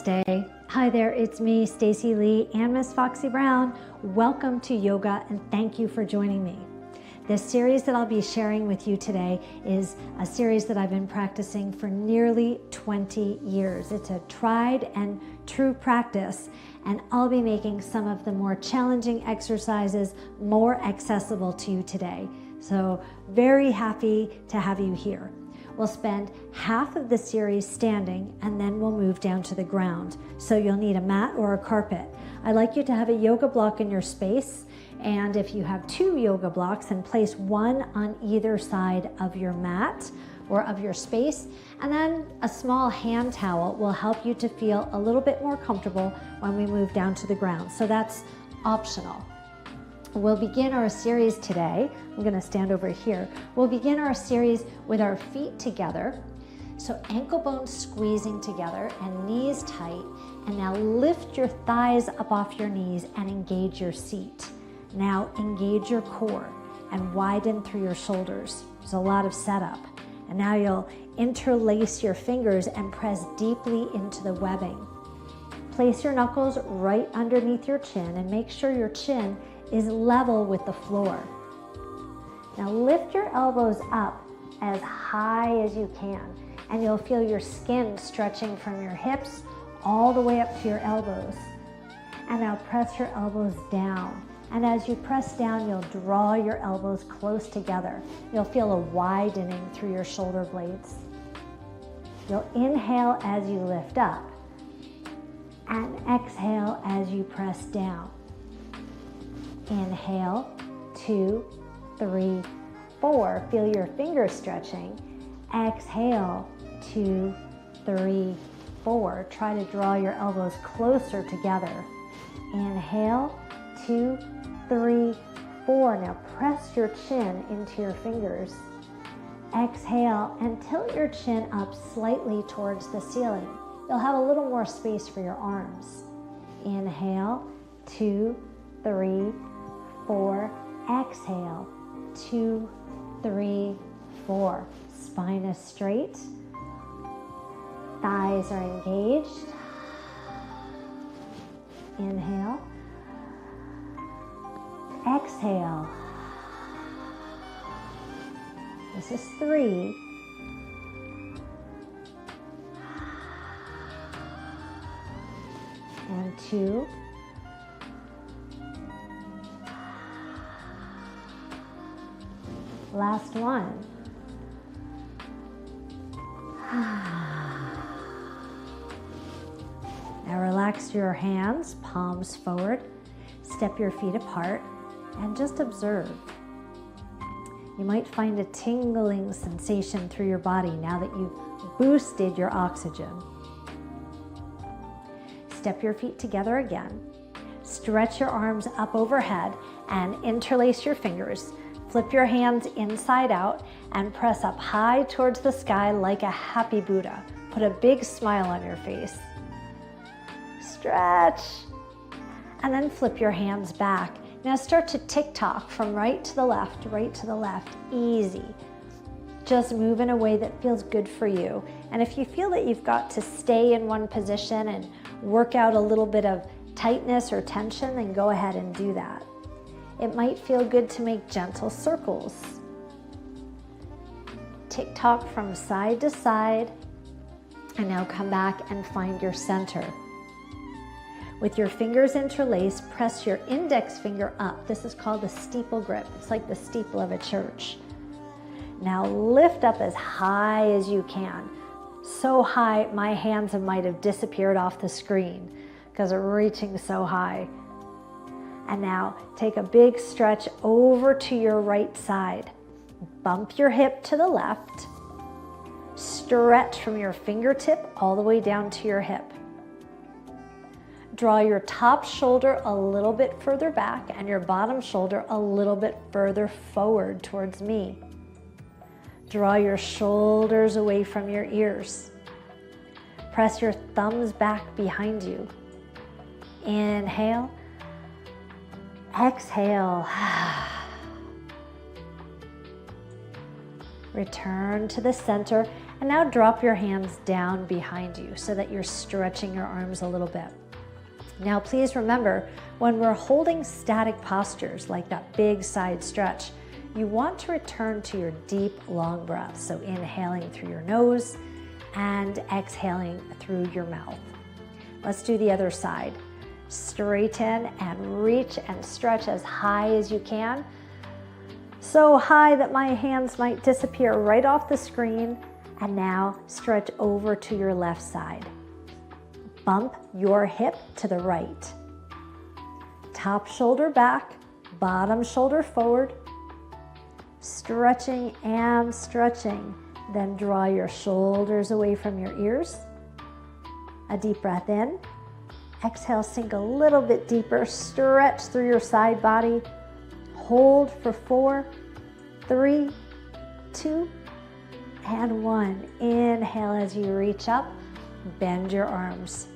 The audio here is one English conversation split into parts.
Namaste. Hi there, it's me, Stacey Lee, and Miss Foxy Brown. Welcome to yoga and thank you for joining me. This series that I'll be sharing with you today is a series that I've been practicing for nearly 20 years. It's a tried and true practice, and I'll be making some of the more challenging exercises more accessible to you today. So very happy to have you here. We'll spend half of the series standing and then we'll move down to the ground. So you'll need a mat or a carpet. I'd like you to have a yoga block in your space, and if you have 2 yoga blocks, then place one on either side of your mat or of your space, and then a small hand towel will help you to feel a little bit more comfortable when we move down to the ground. So that's optional. We'll begin our series today. I'm going to stand over here. We'll begin our series with our feet together. So ankle bones squeezing together and knees tight. And now lift your thighs up off your knees and engage your seat. Now engage your core and widen through your shoulders. There's a lot of setup. And now you'll interlace your fingers and press deeply into the webbing. Place your knuckles right underneath your chin and make sure your chin is level with the floor. Now lift your elbows up as high as you can, and you'll feel your skin stretching from your hips all the way up to your elbows. And now press your elbows down. And as you press down, you'll draw your elbows close together. You'll feel a widening through your shoulder blades. You'll inhale as you lift up and exhale as you press down. Inhale, 2, 3, 4. Feel your fingers stretching. Exhale, 2, 3, 4. Try to draw your elbows closer together. Inhale, 2, 3, 4. Now press your chin into your fingers. Exhale and tilt your chin up slightly towards the ceiling. You'll have a little more space for your arms. Inhale, 2, 3, 4. Exhale, 2, 3, 4. Spine is straight. Thighs are engaged. Inhale. Exhale. This is 3. And 2. Last one. Now relax your hands, palms forward. Step your feet apart and just observe. You might find a tingling sensation through your body now that you've boosted your oxygen. Step your feet together again. Stretch your arms up overhead and interlace your fingers. Flip your hands inside out and press up high towards the sky like a happy Buddha. Put a big smile on your face. Stretch. And then flip your hands back. Now start to tick-tock from right to the left, right to the left. Easy. Just move in a way that feels good for you. And if you feel that you've got to stay in one position and work out a little bit of tightness or tension, then go ahead and do that. It might feel good to make gentle circles. Tick-tock from side to side, and now come back and find your center. With your fingers interlaced, press your index finger up. This is called the steeple grip. It's like the steeple of a church. Now lift up as high as you can. So high, my hands might have disappeared off the screen because I'm reaching so high. And now take a big stretch over to your right side. Bump your hip to the left. Stretch from your fingertip all the way down to your hip. Draw your top shoulder a little bit further back and your bottom shoulder a little bit further forward towards me. Draw your shoulders away from your ears. Press your thumbs back behind you. Inhale. Exhale. Return to the center And now drop your hands down behind you so that you're stretching your arms a little bit. Now please remember, when we're holding static postures like that big side stretch, you want to return to your deep, long breath. So inhaling through your nose and exhaling through your mouth. Let's do the other side. Straighten and reach and stretch as high as you can. So high that my hands might disappear right off the screen. And now stretch over to your left side. Bump your hip to the right. Top shoulder back, bottom shoulder forward. Stretching and stretching. Then draw your shoulders away from your ears. A deep breath in. Exhale, sink a little bit deeper. Stretch through your side body. Hold for 4, 3, 2, and 1. Inhale as you reach up. Bend your arms.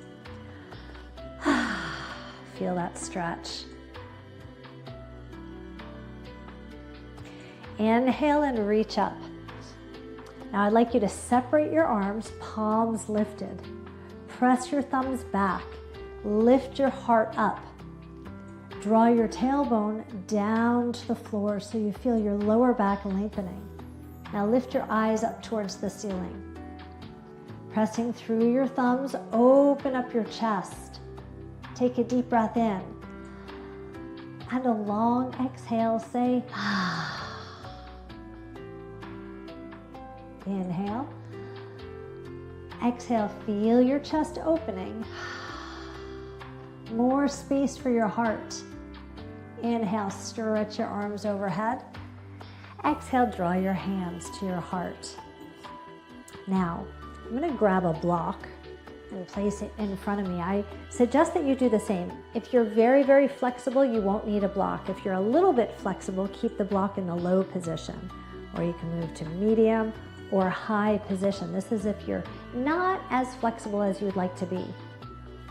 Feel that stretch. Inhale and reach up. Now I'd like you to separate your arms, palms lifted. Press your thumbs back. Lift your heart up. Draw your tailbone down to the floor so you feel your lower back lengthening. Now lift your eyes up towards the ceiling. Pressing through your thumbs, open up your chest. Take a deep breath in. And a long exhale, say, inhale. Exhale, feel your chest opening. More space for your heart. Inhale, stretch your arms overhead. Exhale, draw your hands to your heart. Now, I'm going to grab a block and place it in front of me. I suggest that you do the same. If you're very, very flexible, you won't need a block. If you're a little bit flexible, keep the block in the low position, or you can move to medium or high position. This is if you're not as flexible as you would like to be.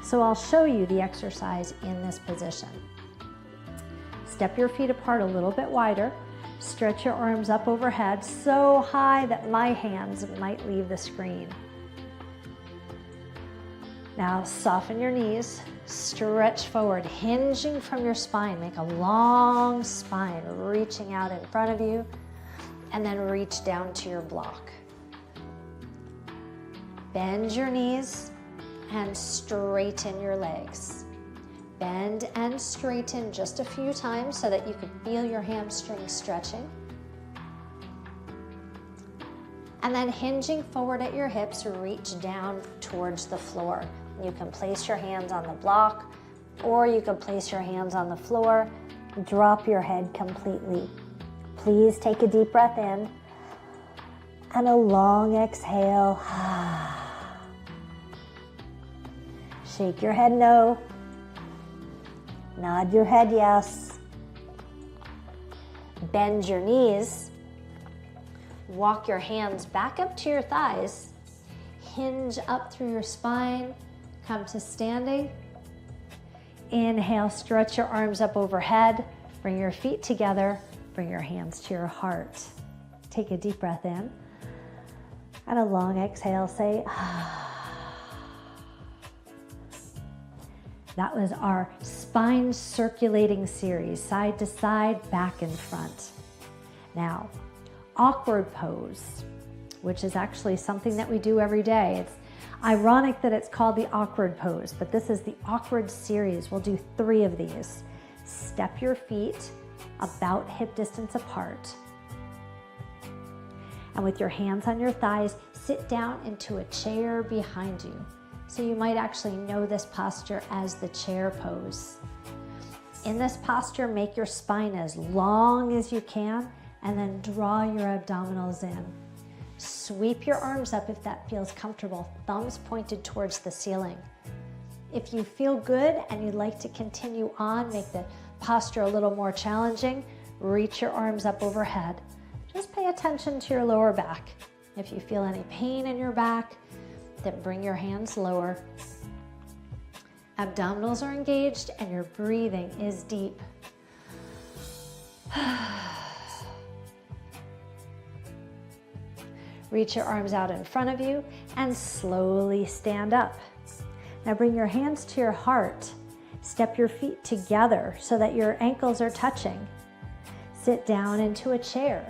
So I'll show you the exercise in this position. Step your feet apart a little bit wider. Stretch your arms up overhead so high that my hands might leave the screen. Now soften your knees, stretch forward, hinging from your spine. Make a long spine, reaching out in front of you, and then reach down to your block. Bend your knees and straighten your legs. Bend and straighten just a few times so that you can feel your hamstrings stretching. And then hinging forward at your hips, reach down towards the floor. You can place your hands on the block, or you can place your hands on the floor. Drop your head completely. Please take a deep breath in and a long exhale. Shake your head no. Nod your head yes. Bend your knees. Walk your hands back up to your thighs. Hinge up through your spine. Come to standing. Inhale, stretch your arms up overhead. Bring your feet together. Bring your hands to your heart. Take a deep breath in. And a long exhale, say, That was our spine circulating series, side to side, back and front. Now, awkward pose, which is actually something that we do every day. It's ironic that it's called the awkward pose, but this is the awkward series. We'll do 3 of these. Step your feet about hip distance apart. And with your hands on your thighs, sit down into a chair behind you. So you might actually know this posture as the chair pose. In this posture, make your spine as long as you can and then draw your abdominals in. Sweep your arms up if that feels comfortable, thumbs pointed towards the ceiling. If you feel good and you'd like to continue on, make the posture a little more challenging, reach your arms up overhead. Just pay attention to your lower back. If you feel any pain in your back, then bring your hands lower. Abdominals are engaged and your breathing is deep. Reach your arms out in front of you and slowly stand up. Now bring your hands to your heart. Step your feet together so that your ankles are touching. Sit down into a chair.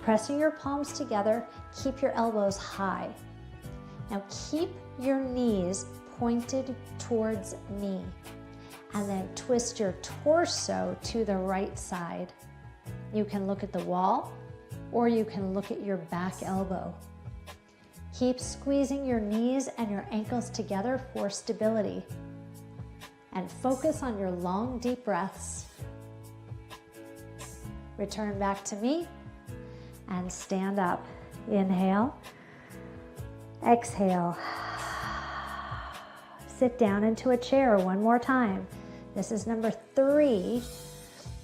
Pressing your palms together, keep your elbows high. Now keep your knees pointed towards me, and then twist your torso to the right side. You can look at the wall, or you can look at your back elbow. Keep squeezing your knees and your ankles together for stability. And focus on your long, deep breaths. Return back to me and stand up. Inhale, exhale. Sit down into a chair one more time. This is number 3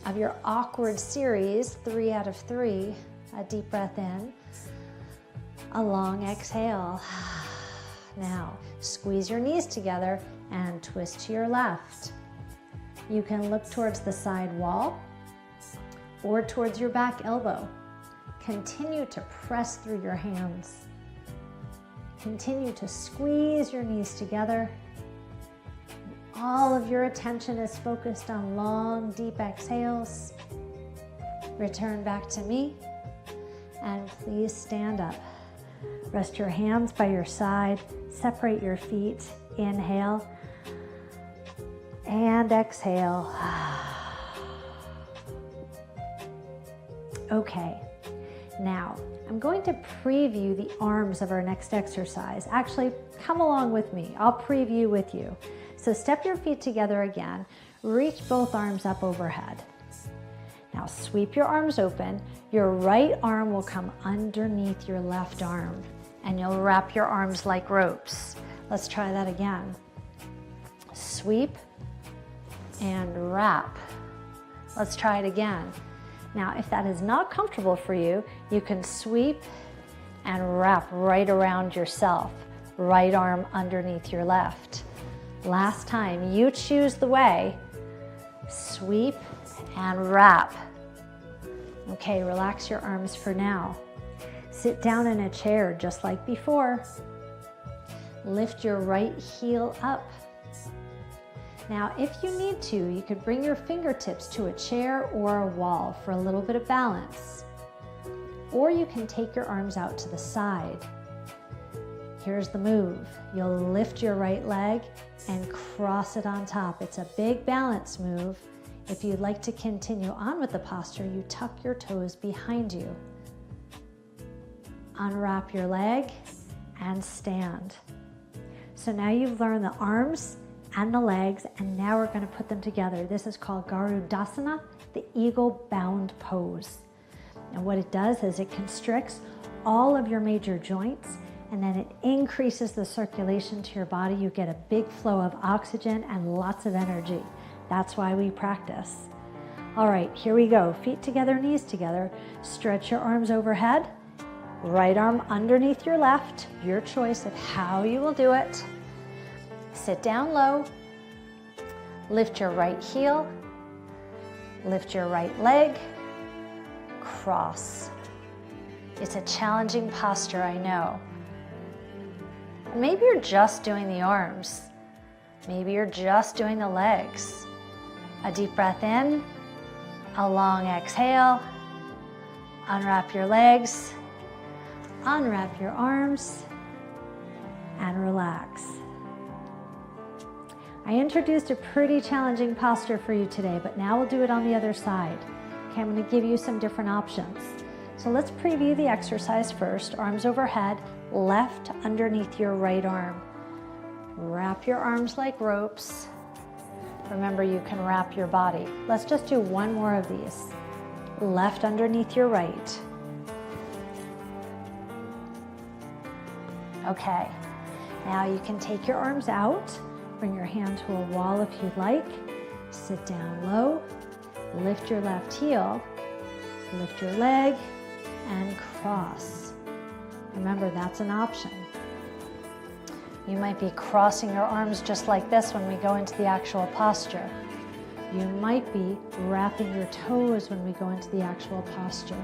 of your awkward series, 3 out of 3. A deep breath in, a long exhale. Now, squeeze your knees together and twist to your left. You can look towards the side wall or towards your back elbow. Continue to press through your hands. Continue to squeeze your knees together. All of your attention is focused on long, deep exhales. Return back to me, and please stand up. Rest your hands by your side. Separate your feet. Inhale and exhale. Okay, now I'm going to preview the arms of our next exercise. Actually, come along with me. I'll preview with you. So step your feet together again. Reach both arms up overhead. Now sweep your arms open. Your right arm will come underneath your left arm, and you'll wrap your arms like ropes. Let's try that again. Sweep and wrap. Let's try it again. Now, if that is not comfortable for you, you can sweep and wrap right around yourself. Right arm underneath your left. Last time, you choose the way. Sweep and wrap. Okay, relax your arms for now. Sit down in a chair just like before. Lift your right heel up. Now, if you need to, you could bring your fingertips to a chair or a wall for a little bit of balance. Or you can take your arms out to the side. Here's the move. You'll lift your right leg and cross it on top. It's a big balance move. If you'd like to continue on with the posture, you tuck your toes behind you. Unwrap your leg and stand. So now you've learned the arms and the legs, and now we're going to put them together. This is called Garudasana, the eagle bound pose. And what it does is it constricts all of your major joints, and then it increases the circulation to your body. You get a big flow of oxygen and lots of energy. That's why we practice. All right, here we go. Feet together, knees together. Stretch your arms overhead. Right arm underneath your left. Your choice of how you will do it. Sit down low. Lift your right heel. Lift your right leg. Cross. It's a challenging posture, I know. Maybe you're just doing the arms. Maybe you're just doing the legs. A deep breath in, a long exhale. Unwrap your legs, unwrap your arms, and relax. I introduced a pretty challenging posture for you today, but now we'll do it on the other side. Okay, I'm going to give you some different options. So let's preview the exercise first. Arms overhead, left underneath your right arm. Wrap your arms like ropes. Remember, you can wrap your body. Let's just do one more of these. Left underneath your right. Okay, now you can take your arms out, bring your hand to a wall if you'd like. Sit down low, lift your left heel, lift your leg, and cross. Remember, that's an option. You might be crossing your arms just like this when we go into the actual posture. You might be wrapping your toes when we go into the actual posture.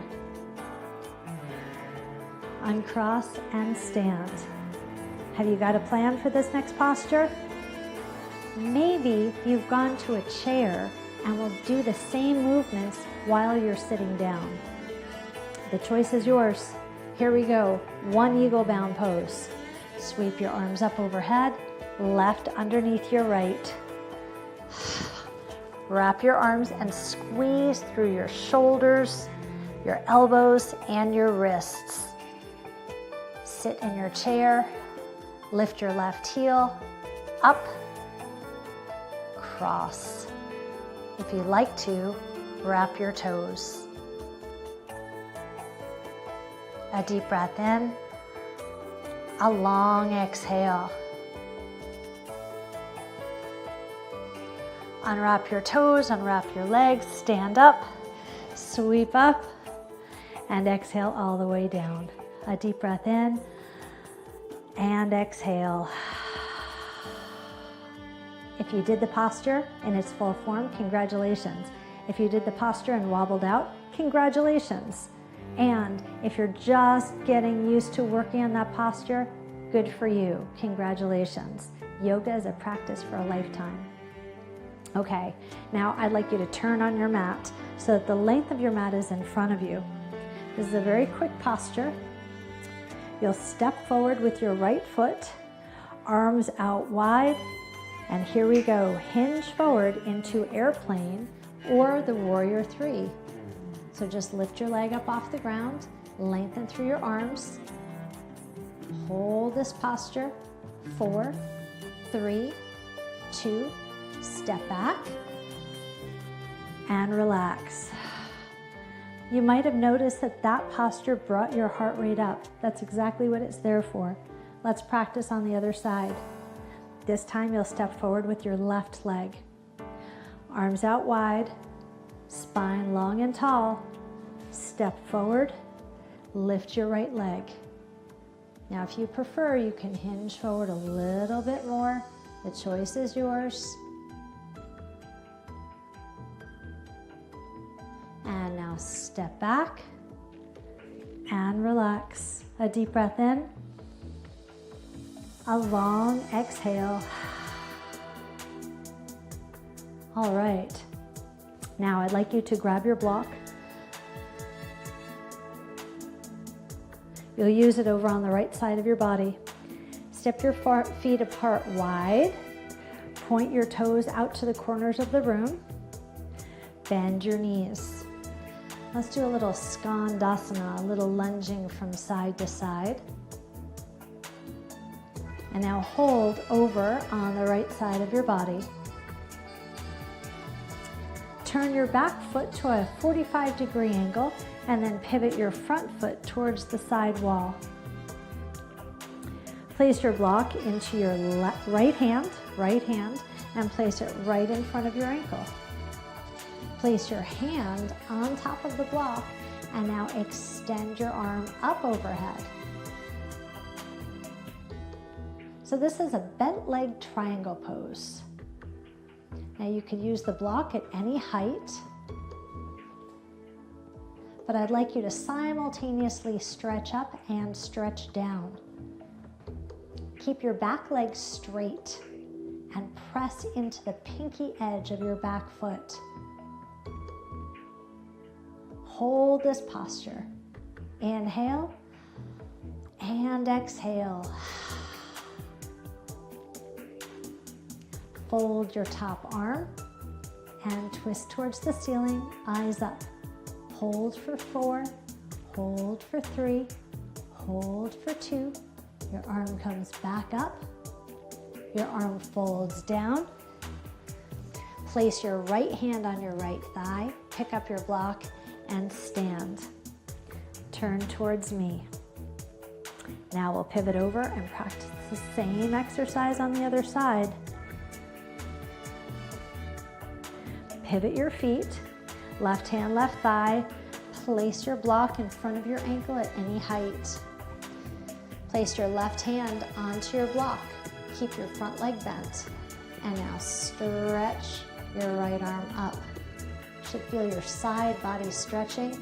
uncross, and stand. Have you got a plan for this next posture? Maybe you've gone to a chair and will do the same movements while you're sitting down. The choice is yours. Here we go. One eagle bound pose. Sweep your arms up overhead, left underneath your right. Wrap your arms and squeeze through your shoulders, your elbows, and your wrists. Sit in your chair, lift your left heel, up, cross. If you'd like to, wrap your toes. A deep breath in, a long exhale. Unwrap your toes, unwrap your legs, stand up, sweep up, and exhale all the way down. A deep breath in, and exhale. If you did the posture in its full form, congratulations. If you did the posture and wobbled out, congratulations. And if you're just getting used to working on that posture, good for you. Congratulations. Yoga is a practice for a lifetime. Okay, now I'd like you to turn on your mat so that the length of your mat is in front of you. This is a very quick posture. You'll step forward with your right foot, arms out wide, and here we go. Hinge forward into airplane or the warrior three. So just lift your leg up off the ground, lengthen through your arms. Hold this posture. 4, 3, 2, step back and relax. You might have noticed that that posture brought your heart rate up. That's exactly what it's there for. Let's practice on the other side. This time you'll step forward with your left leg. Arms out wide, spine long and tall. Step forward, lift your right leg. Now if you prefer, you can hinge forward a little bit more. The choice is yours. And now step back and relax. A deep breath in, a long exhale. All right, now I'd like you to grab your block. You'll use it over on the right side of your body. Step your feet apart wide. Point your toes out to the corners of the room. Bend your knees. Let's do a little skandasana, a little lunging from side to side. And now hold over on the right side of your body. Turn your back foot to a 45-degree angle and then pivot your front foot towards the side wall. Place your block into your right hand, and place it right in front of your ankle. Place your hand on top of the block and now extend your arm up overhead. So this is a bent leg triangle pose. Now you could use the block at any height, but I'd like you to simultaneously stretch up and stretch down. Keep your back leg straight and press into the pinky edge of your back foot. Hold this posture. Inhale and exhale. Fold your top arm and twist towards the ceiling, eyes up. Hold for 4, hold for 3, hold for 2. Your arm comes back up. Your arm folds down. Place your right hand on your right thigh, pick up your block, and stand. Turn towards me. Now we'll pivot over and practice the same exercise on the other side. Pivot your feet, left hand, left thigh. Place your block in front of your ankle at any height. Place your left hand onto your block. Keep your front leg bent. And now stretch your right arm up. You should feel your side body stretching.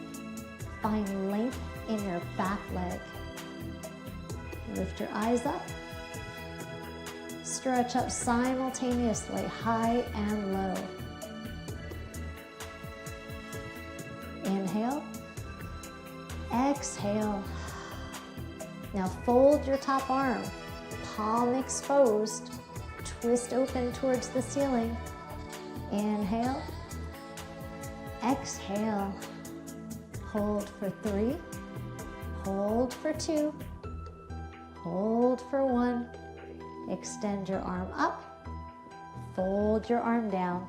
Find length in your back leg. Lift your eyes up. Stretch up simultaneously, high and low. Inhale. Exhale. Now fold your top arm, palm exposed. Twist open towards the ceiling. Inhale. Exhale. Hold for 3. Hold for 2. Hold for 1. Extend your arm up. Fold your arm down.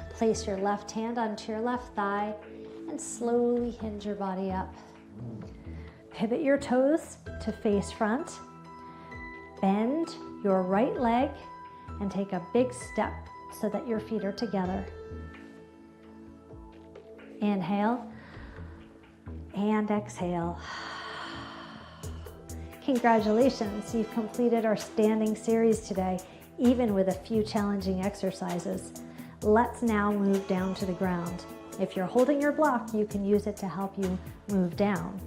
Place your left hand onto your left thigh and slowly hinge your body up. Pivot your toes to face front. Bend your right leg and take a big step so that your feet are together. Inhale and exhale. Congratulations, you've completed our standing series today, even with a few challenging exercises. Let's now move down to the ground. If you're holding your block, you can use it to help you move down.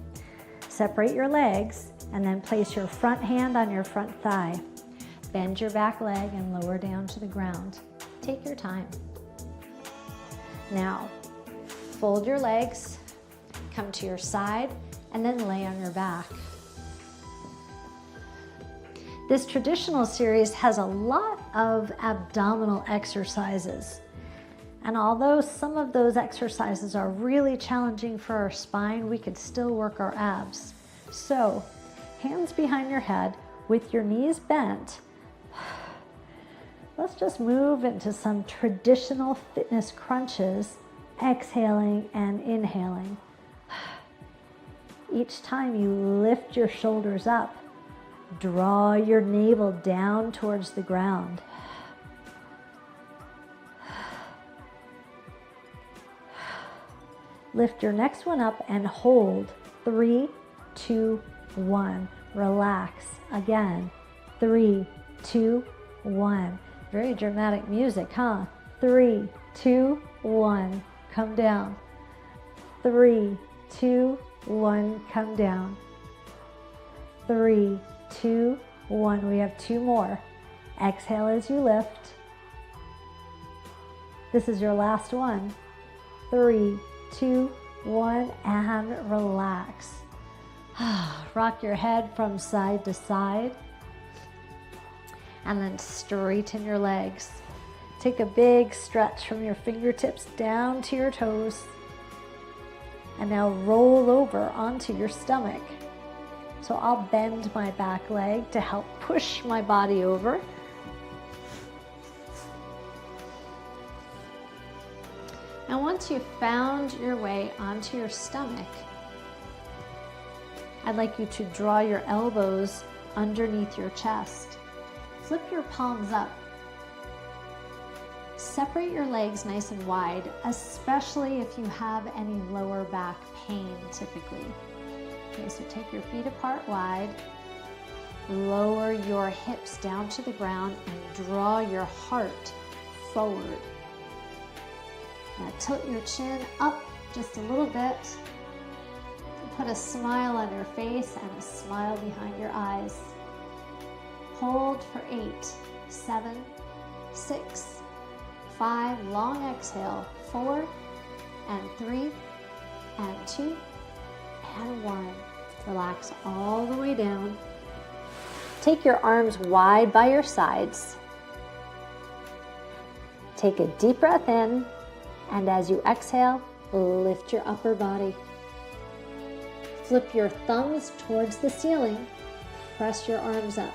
Separate your legs and then place your front hand on your front thigh. Bend your back leg and lower down to the ground. Take your time. Now, fold your legs, come to your side, and then lay on your back. This traditional series has a lot of abdominal exercises. And although some of those exercises are really challenging for our spine, we could still work our abs. So, hands behind your head with your knees bent. Let's just move into some traditional fitness crunches, exhaling and inhaling. Each time you lift your shoulders up, draw your navel down towards the ground. Lift your next one up and hold. 3, 2, 1. Relax. Again. 3, 2, 1. Very dramatic music, huh? 3, 2, 1. Come down. 3, 2, 1. Come down. 3, 2, 1. We have 2 more. Exhale as you lift. This is your last one. 3, 2, 1, and relax. Rock your head from side to side. And then straighten your legs. Take a big stretch from your fingertips down to your toes. And now roll over onto your stomach. So I'll bend my back leg to help push my body over. And once you've found your way onto your stomach, I'd like you to draw your elbows underneath your chest. Flip your palms up. Separate your legs nice and wide, especially if you have any lower back pain typically. Okay, so take your feet apart wide, lower your hips down to the ground, and draw your heart forward. Now tilt your chin up just a little bit. Put a smile on your face and a smile behind your eyes. Hold for 8, 7, 6, 5, long exhale, 4, and 3, and 2, and 1. Relax all the way down. Take your arms wide by your sides. Take a deep breath in, and as you exhale, lift your upper body. Flip your thumbs towards the ceiling. Press your arms up.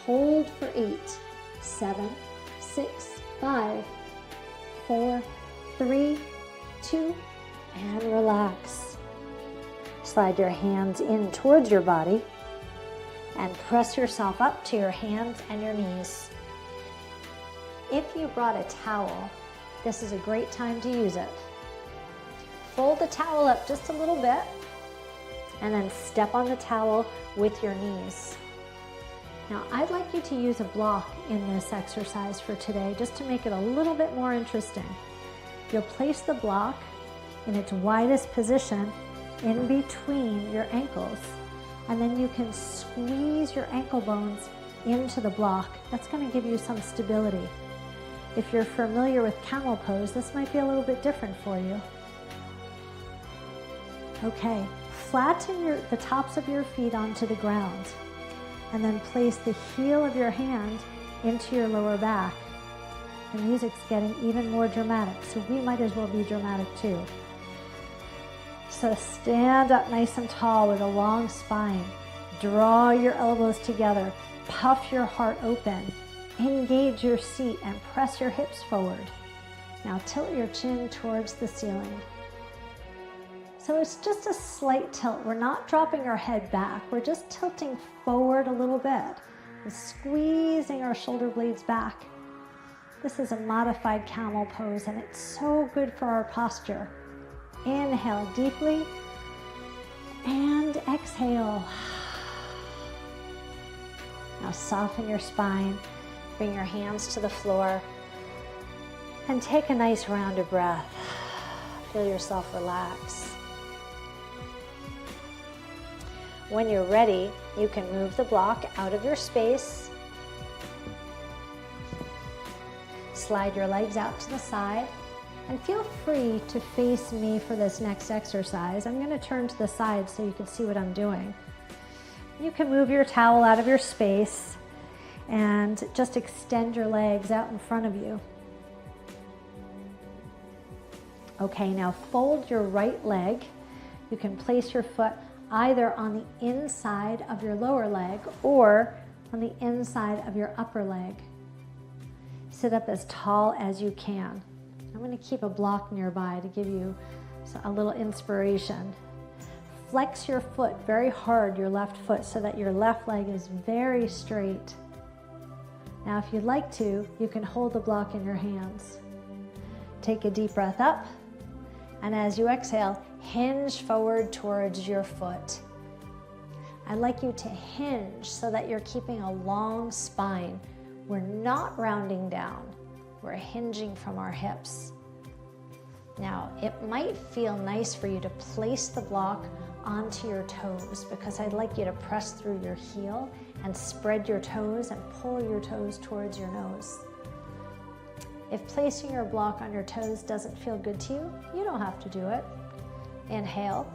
Hold for 8, 7, 6, 5, 4, 3, 2, and relax. Slide your hands in towards your body and press yourself up to your hands and your knees. If you brought a towel, this is a great time to use it. Fold the towel up just a little bit and then step on the towel with your knees. Now, I'd like you to use a block in this exercise for today just to make it a little bit more interesting. You'll place the block in its widest position in between your ankles, And then you can squeeze your ankle bones into the block. That's going to give you some stability. If you're familiar with camel pose, this might be a little bit different for you. Okay, flatten the tops of your feet onto the ground, and then place the heel of your hand into your lower back. The music's getting even more dramatic, so we might as well be dramatic too. So stand up nice and tall with a long spine. Draw your elbows together. Puff your heart open. Engage your seat and press your hips forward. Now tilt your chin towards the ceiling. So it's just a slight tilt. We're not dropping our head back. We're just tilting forward a little bit and squeezing our shoulder blades back. This is a modified camel pose, and it's so good for our posture. Inhale deeply and exhale. Now soften your spine, bring your hands to the floor, and take a nice round of breath. Feel yourself relax. When you're ready, you can move the block out of your space. Slide your legs out to the side, and feel free to face me for this next exercise. I'm going to turn to the side so you can see what I'm doing. You can move your towel out of your space and just extend your legs out in front of you. Okay, now fold your right leg. You can place your foot either on the inside of your lower leg or on the inside of your upper leg. Sit up as tall as you can. I'm going to keep a block nearby to give you a little inspiration. Flex your foot very hard, your left foot, so that your left leg is very straight. Now, if you'd like to, you can hold the block in your hands. Take a deep breath up, and as you exhale, hinge forward towards your foot. I'd like you to hinge so that you're keeping a long spine. We're not rounding down, we're hinging from our hips. Now, it might feel nice for you to place the block onto your toes, because I'd like you to press through your heel and spread your toes and pull your toes towards your nose. If placing your block on your toes doesn't feel good to you, you don't have to do it. Inhale,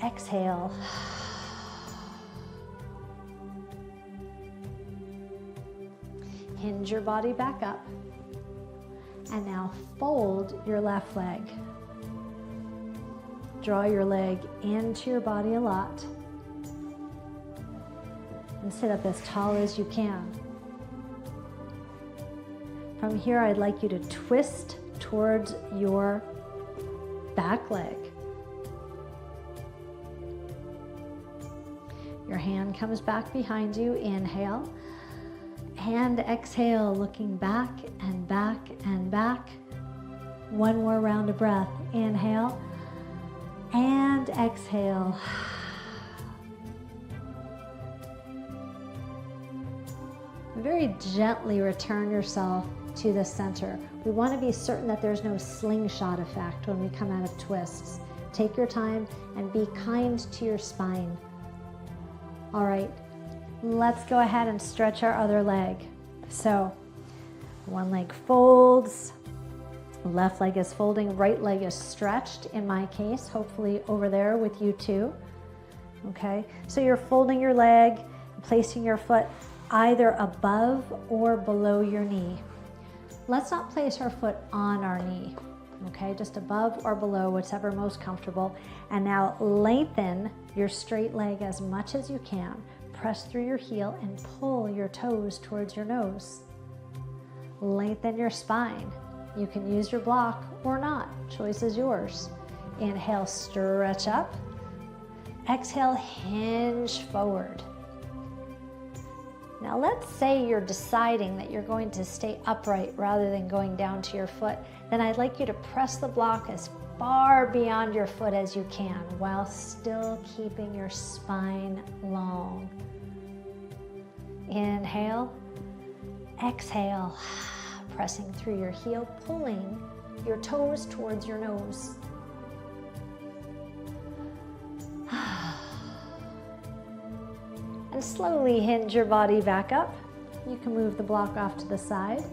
exhale. Hinge your body back up, and now fold your left leg. Draw your leg into your body a lot, and sit up as tall as you can. From here, I'd like you to twist towards your back leg. Your hand comes back behind you. Inhale. And exhale, looking back and back and back. One more round of breath. Inhale and exhale. Very gently return yourself to the center. We want to be certain that there's no slingshot effect when we come out of twists. Take your time and be kind to your spine. All right. Let's go ahead and stretch our other leg. So one leg folds, left leg is folding, right leg is stretched in my case, hopefully over there with you too. Okay, so you're folding your leg, placing your foot either above or below your knee. Let's not place our foot on our knee, okay, just above or below, whichever most comfortable. And now lengthen your straight leg as much as you can. Press through your heel and pull your toes towards your nose. Lengthen your spine. You can use your block or not. Choice is yours. Inhale, stretch up. Exhale, hinge forward. Now let's say you're deciding that you're going to stay upright rather than going down to your foot. Then I'd like you to press the block as far beyond your foot as you can while still keeping your spine long. Inhale, exhale, pressing through your heel, pulling your toes towards your nose. slowly hinge your body back up. You can move the block off to the side.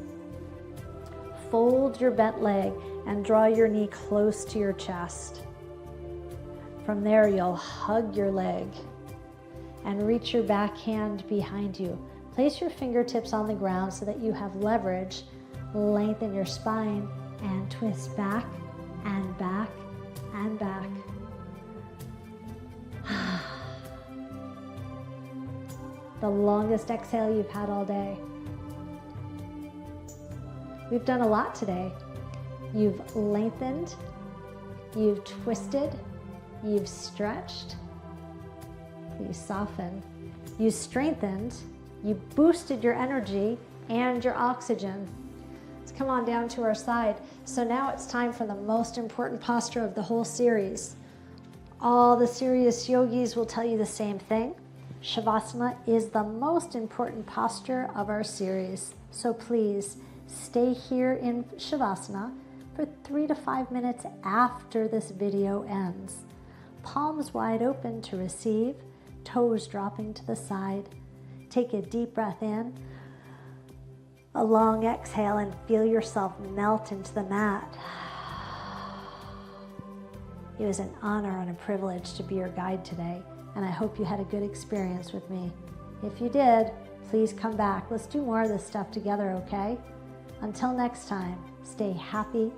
Fold your bent leg and draw your knee close to your chest. From there, you'll hug your leg and reach your back hand behind you. Place your fingertips on the ground so that you have leverage. Lengthen your spine and twist back and back and back. The longest exhale you've had all day. We've done a lot today. You've lengthened, you've twisted, you've stretched. Please soften. You strengthened, you boosted your energy and your oxygen. Let's come on down to our side. So now it's time for the most important posture of the whole series. All the serious yogis will tell you the same thing. Shavasana is the most important posture of our series. So please stay here in Shavasana for 3 to 5 minutes after this video ends. Palms wide open to receive, toes dropping to the side. Take a deep breath in, a long exhale, and feel yourself melt into the mat. It was an honor and a privilege to be your guide today, and I hope you had a good experience with me. If you did, please come back. Let's do more of this stuff together, okay? Until next time, stay happy